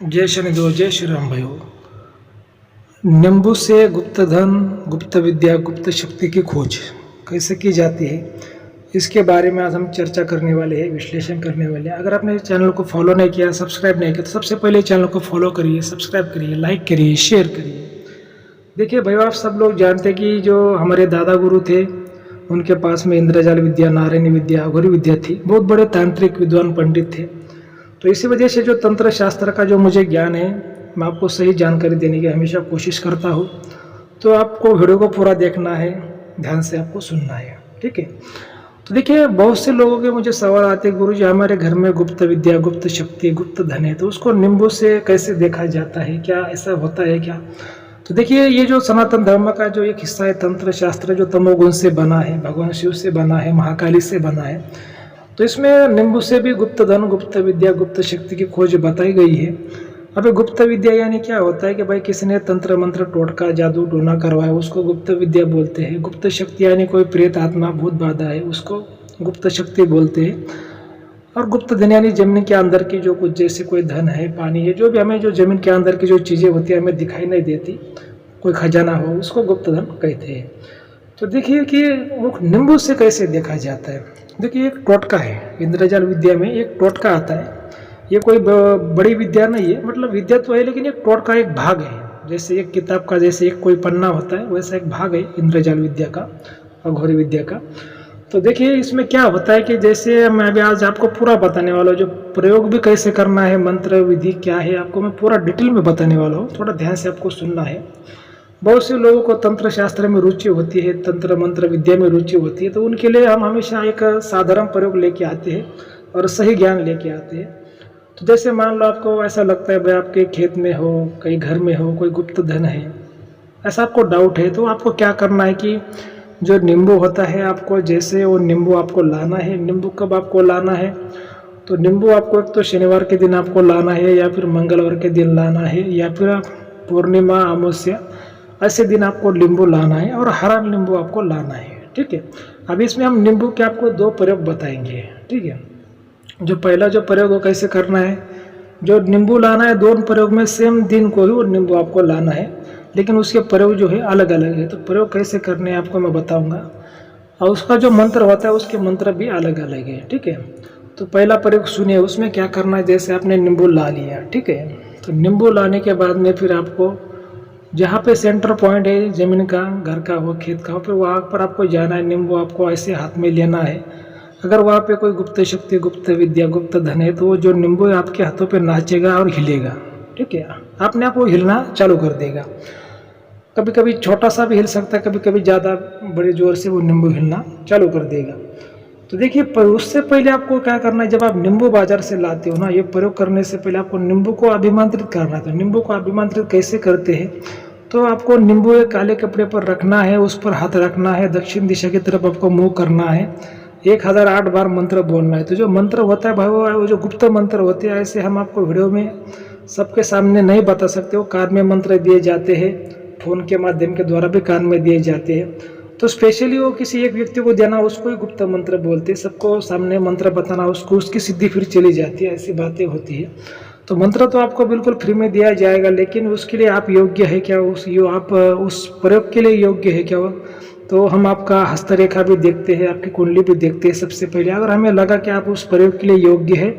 जय शनिदेव, जय श्री राम भाइयों। नींबू से गुप्त धन, गुप्त विद्या, गुप्त शक्ति की खोज कैसे की जाती है, इसके बारे में आज हम चर्चा करने वाले हैं, विश्लेषण करने वाले हैं। अगर आपने चैनल को फॉलो नहीं किया, सब्सक्राइब नहीं किया, तो सबसे पहले चैनल को फॉलो करिए, सब्सक्राइब करिए, लाइक करिए, शेयर करिए। देखिए भाइयों, आप सब लोग जानते हैं कि जो हमारे दादा गुरु थे, उनके पास में इंद्रजाल विद्या, नारायणी विद्या, अघोरी विद्या थी। बहुत बड़े तांत्रिक विद्वान पंडित थे। तो इसी वजह से जो तंत्र शास्त्र का जो मुझे ज्ञान है, मैं आपको सही जानकारी देने की हमेशा कोशिश करता हूँ। तो आपको वीडियो को पूरा देखना है, ध्यान से आपको सुनना है, ठीक है। तो देखिए, बहुत से लोगों के मुझे सवाल आते हैं, गुरु जी हमारे घर में गुप्त विद्या, गुप्त शक्ति, गुप्त धन है, तो उसको नींबू से कैसे देखा जाता है, क्या ऐसा होता है क्या? तो देखिए, ये जो सनातन धर्म का जो एक हिस्सा है, तंत्र शास्त्र, जो तमोगुण से बना है, भगवान शिव से बना है, महाकाली से बना है, तो इसमें नींबू से भी गुप्त धन, गुप्त विद्या, गुप्त शक्ति की खोज बताई गई है। अभी गुप्त विद्या यानी क्या होता है कि भाई किसी ने तंत्र मंत्र, टोटका, जादू टोना करवाया, उसको गुप्त विद्या बोलते हैं। गुप्त शक्ति यानी कोई प्रेत आत्मा, भूत बाधा है, उसको गुप्त शक्ति बोलते हैं। और गुप्त धन यानी जमीन के अंदर की जो कुछ, जैसे कोई धन है, पानी है, जो भी हमें जो जमीन के अंदर की जो चीज़ें होती है, हमें दिखाई नहीं देती, कोई खजाना हो, उसको गुप्त धन कहते हैं। तो देखिए कि वो नींबू से कैसे देखा जाता है। देखिए, एक टोटका है, इंद्रजाल विद्या में एक टोटका आता है। ये कोई बड़ी विद्या नहीं है, मतलब विद्या तो है, लेकिन एक टोटका एक भाग है। जैसे एक किताब का जैसे एक कोई पन्ना होता है, वैसा एक भाग है इंद्रजाल विद्या का, अघोरी विद्या का। तो देखिए, इसमें क्या होता है कि जैसे मैं अभी आज आपको पूरा बताने वाला हूँ, जो प्रयोग भी कैसे करना है, मंत्र विधि क्या है, आपको मैं पूरा डिटेल में बताने वाला हूँ। थोड़ा ध्यान से आपको सुनना है। बहुत से लोगों को तंत्र शास्त्र में रुचि होती है, तंत्र मंत्र विद्या में रुचि होती है, तो उनके लिए हम हमेशा एक साधारण प्रयोग लेके आते हैं और सही ज्ञान लेके आते हैं। तो जैसे मान लो आपको ऐसा लगता है भाई आपके खेत में हो, कहीं घर में हो, कोई गुप्त धन है, ऐसा आपको डाउट है, तो आपको क्या करना है कि जो नींबू होता है, आपको जैसे वो नींबू आपको लाना है। नींबू कब आपको लाना है? तो नींबू आपको एक तो शनिवार के दिन आपको लाना है, या फिर मंगलवार के दिन लाना है, या फिर पूर्णिमा, अमावस्या, ऐसे दिन आपको नींबू लाना है, और हरा नींबू आपको लाना है, ठीक है। अब इसमें हम नींबू के आपको दो प्रयोग बताएंगे, ठीक है। जो पहला जो प्रयोग वो कैसे करना है, जो नींबू लाना है, दोनों प्रयोग में सेम दिन को ही वो नींबू आपको लाना है, लेकिन उसके प्रयोग जो है अलग अलग है। तो प्रयोग कैसे करने हैं आपको मैं बताऊंगा, और उसका जो मंत्र होता है, उसके मंत्र भी अलग अलग है, ठीक है। तो पहला प्रयोग सुनिए, उसमें क्या करना है। जैसे आपने नींबू ला लिया, ठीक है, तो नींबू लाने के बाद में फिर आपको जहाँ पे सेंटर पॉइंट है ज़मीन का, घर का हो, खेत का हो, फिर वहाँ पर आपको जाना है। नींबू आपको ऐसे हाथ में लेना है। अगर वहाँ पे कोई गुप्त शक्ति, गुप्त विद्या, गुप्त धन है, तो वो जो नींबू है आपके हाथों पे नाचेगा और हिलेगा, ठीक है। अपने आप वो हिलना चालू कर देगा। कभी कभी छोटा सा भी हिल सकता है, कभी कभी ज़्यादा बड़े जोर से वो नींबू हिलना चालू कर देगा। तो देखिए, उससे पहले आपको क्या करना है, जब आप नींबू बाजार से लाते हो ना, ये प्रयोग करने से पहले आपको नींबू को अभिमंत्रित करना है। तो नींबू को अभिमंत्रित कैसे करते हैं, तो आपको नींबू एक काले कपड़े पर रखना है, उस पर हाथ रखना है, दक्षिण दिशा की तरफ आपको मुंह करना है, 1008 बार मंत्र बोलना है। तो जो मंत्र होता है भाई, वो जो गुप्त मंत्र होते हैं, ऐसे हम आपको वीडियो में सबके सामने नहीं बता सकते। वो कान में मंत्र दिए जाते हैं, फोन के माध्यम के द्वारा भी कान में दिए जाते हैं। तो स्पेशली वो किसी एक व्यक्ति को देना, उसको ही गुप्त मंत्र बोलते हैं। सबको सामने मंत्र बताना, उसको उसकी सिद्धि फिर चली जाती है, ऐसी बातें होती है। तो मंत्र तो आपको बिल्कुल फ्री में दिया जाएगा, लेकिन उसके लिए आप योग्य है क्या, आप उस प्रयोग के लिए योग्य है क्या? तो हम आपका हस्तरेखा भी देखते हैं, आपकी कुंडली भी देखते हैं सबसे पहले। अगर हमें लगा कि आप उस प्रयोग के लिए योग्य है,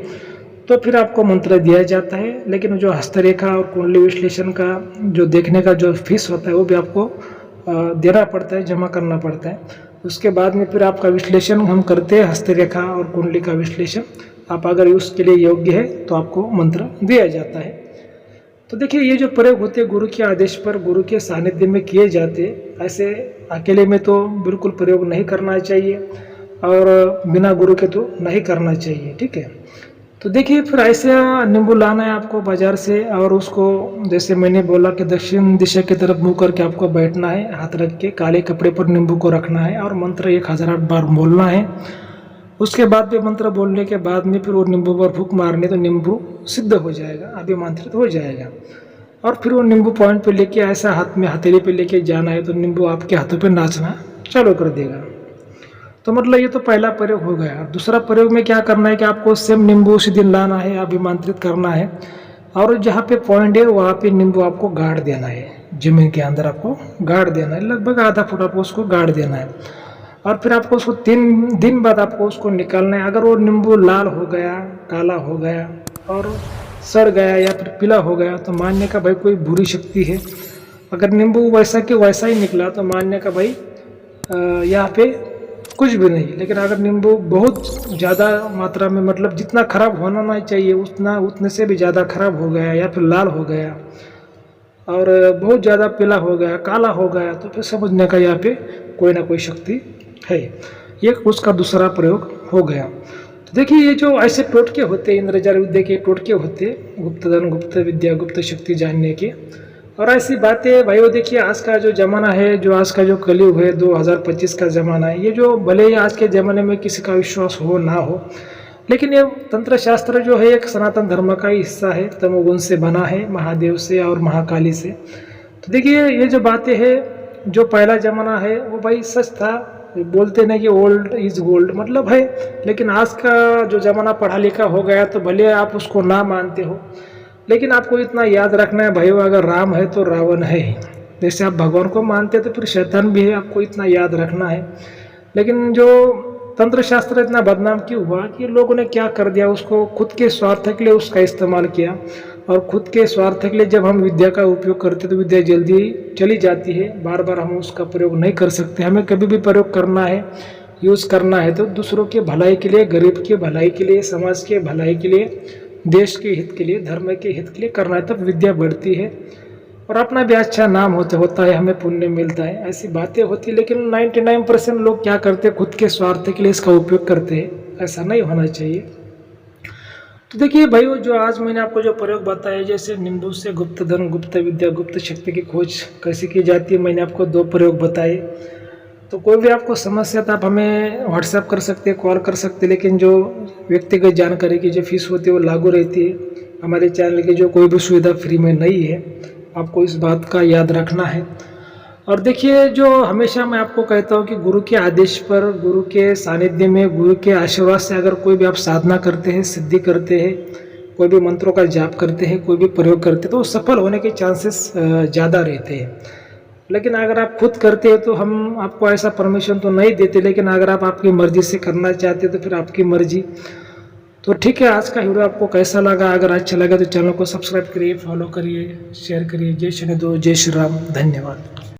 तो फिर आपको मंत्र दिया जाता है। लेकिन जो हस्तरेखा और कुंडली विश्लेषण का जो देखने का जो फीस होता है, वो भी आपको देना पड़ता है, जमा करना पड़ता है। उसके बाद में फिर आपका विश्लेषण हम करते हैं, हस्तरेखा और कुंडली का विश्लेषण। आप अगर उसके लिए योग्य है तो आपको मंत्र दिया जाता है। तो देखिए, ये जो प्रयोग होते हैं गुरु के आदेश पर, गुरु के सानिध्य में किए जाते हैं। ऐसे अकेले में तो बिल्कुल प्रयोग नहीं करना चाहिए, और बिना गुरु के तो नहीं करना चाहिए, ठीक है। तो देखिए, फिर ऐसे नींबू लाना है आपको बाजार से, और उसको जैसे मैंने बोला कि दक्षिण दिशा की तरफ मुँह करके आपको बैठना है, हाथ रख के काले कपड़े पर नींबू को रखना है, और मंत्र 1008 बार बोलना है। उसके बाद भी मंत्र बोलने के बाद में फिर वो नींबू पर फूंक मारने, तो नींबू सिद्ध हो जाएगा, अभिमंत्रित हो जाएगा। और फिर वो नींबू पॉइंट पे लेके ऐसा हाथ में हथेली पे लेके जाना है, तो नींबू आपके हाथों पे नाचना चालू कर देगा। तो मतलब ये तो पहला प्रयोग हो गया। दूसरा प्रयोग में क्या करना है कि आपको सेम नींबू उसी दिन लाना है, अभिमंत्रित करना है, और जहाँ पे पॉइंट है वहाँ पे नींबू आपको गाड़ देना है, जमीन के अंदर आपको गाड़ देना है, लगभग आधा फुट आपको उसको गाड़ देना है। और फिर आपको उसको 3 दिन बाद आपको उसको निकालना है। अगर वो नींबू लाल हो गया, काला हो गया और सड़ गया या फिर पीला हो गया तो मानने का भाई कोई बुरी शक्ति है। अगर नींबू वैसा के वैसा ही निकला तो मानने का भाई यहाँ पे कुछ भी नहीं। लेकिन अगर नींबू बहुत ज़्यादा मात्रा में, मतलब जितना खराब होना नहीं चाहिए उतने से भी ज़्यादा खराब हो गया या फिर लाल हो गया और बहुत ज़्यादा पीला हो गया, काला हो गया, तो फिर समझने का यहाँ पे कोई ना कोई शक्ति है। ये उसका दूसरा प्रयोग हो गया। तो देखिए ये जो ऐसे टोटके होते हैं, इंद्रजाल विद्या के टोटके होते हैं, गुप्तधन, गुप्त विद्या, गुप्त शक्ति जानने के और ऐसी बातें भाई। वो देखिए आज का जो ज़माना है, जो आज का जो कलयुग है, 2025 का ज़माना है, ये जो भले ही आज के ज़माने में किसी का विश्वास हो ना हो, लेकिन ये तंत्र शास्त्र जो है एक सनातन धर्म का ही हिस्सा है, तमोगुण से बना है, महादेव से और महाकाली से। तो देखिए ये जो बातें हैं, जो पहला ज़माना है वो भाई सच था। बोलते नहीं कि ओल्ड इज गोल्ड, मतलब है। लेकिन आज का जो ज़माना पढ़ा लिखा हो गया तो भले आप उसको ना मानते हो, लेकिन आपको इतना याद रखना है भाई, अगर राम है तो रावण है ही। जैसे आप भगवान को मानते हैं तो फिर शैतान भी है, आपको इतना याद रखना है। लेकिन जो तंत्र शास्त्र इतना बदनाम क्यों हुआ कि लोगों ने क्या कर दिया, उसको खुद के स्वार्थ के लिए उसका इस्तेमाल किया। और खुद के स्वार्थ के लिए जब हम विद्या का उपयोग करते तो विद्या जल्दी चली जाती है, बार बार हम उसका प्रयोग नहीं कर सकते। हमें कभी भी प्रयोग करना है, यूज़ करना है तो दूसरों के भलाई के लिए, गरीब के भलाई के लिए, समाज के भलाई के लिए, देश के हित के लिए, धर्म के हित के लिए करना है, तब विद्या बढ़ती है और अपना भी अच्छा नाम होता है, हमें पुण्य मिलता है। ऐसी बातें होती है। लेकिन 99% लोग क्या करते हैं, खुद के स्वार्थ के लिए इसका उपयोग करते हैं। ऐसा नहीं होना चाहिए। तो देखिए भाई, जो आज मैंने आपको जो प्रयोग बताया, जैसे नींबू से गुप्त धन, गुप्त विद्या, गुप्त शक्ति की खोज कैसे की जाती है, मैंने आपको 2 प्रयोग बताए। तो कोई भी आपको समस्या तो आप हमें व्हाट्सएप कर सकते हैं, कॉल कर सकते हैं। लेकिन जो व्यक्तिगत जानकारी की जो फीस होती है वो लागू रहती है। हमारे चैनल की जो कोई भी सुविधा फ्री में नहीं है, आपको इस बात का याद रखना है। और देखिए, जो हमेशा मैं आपको कहता हूँ कि गुरु के आदेश पर, गुरु के सानिध्य में, गुरु के आशीर्वाद से अगर कोई भी आप साधना करते हैं, सिद्धि करते हैं, कोई भी मंत्रों का जाप करते हैं, कोई भी प्रयोग करते हैं, तो सफल होने के चांसेस ज़्यादा रहते हैं। लेकिन अगर आप खुद करते हैं तो हम आपको ऐसा परमिशन तो नहीं देते। लेकिन अगर आप आपकी मर्जी से करना चाहते हैं तो फिर आपकी मर्जी। तो ठीक है, आज का वीडियो आपको कैसा लगा? अगर अच्छा लगा तो चैनल को सब्सक्राइब करिए, फॉलो करिए, शेयर करिए। जय शनि देव, जय श्री राम, धन्यवाद।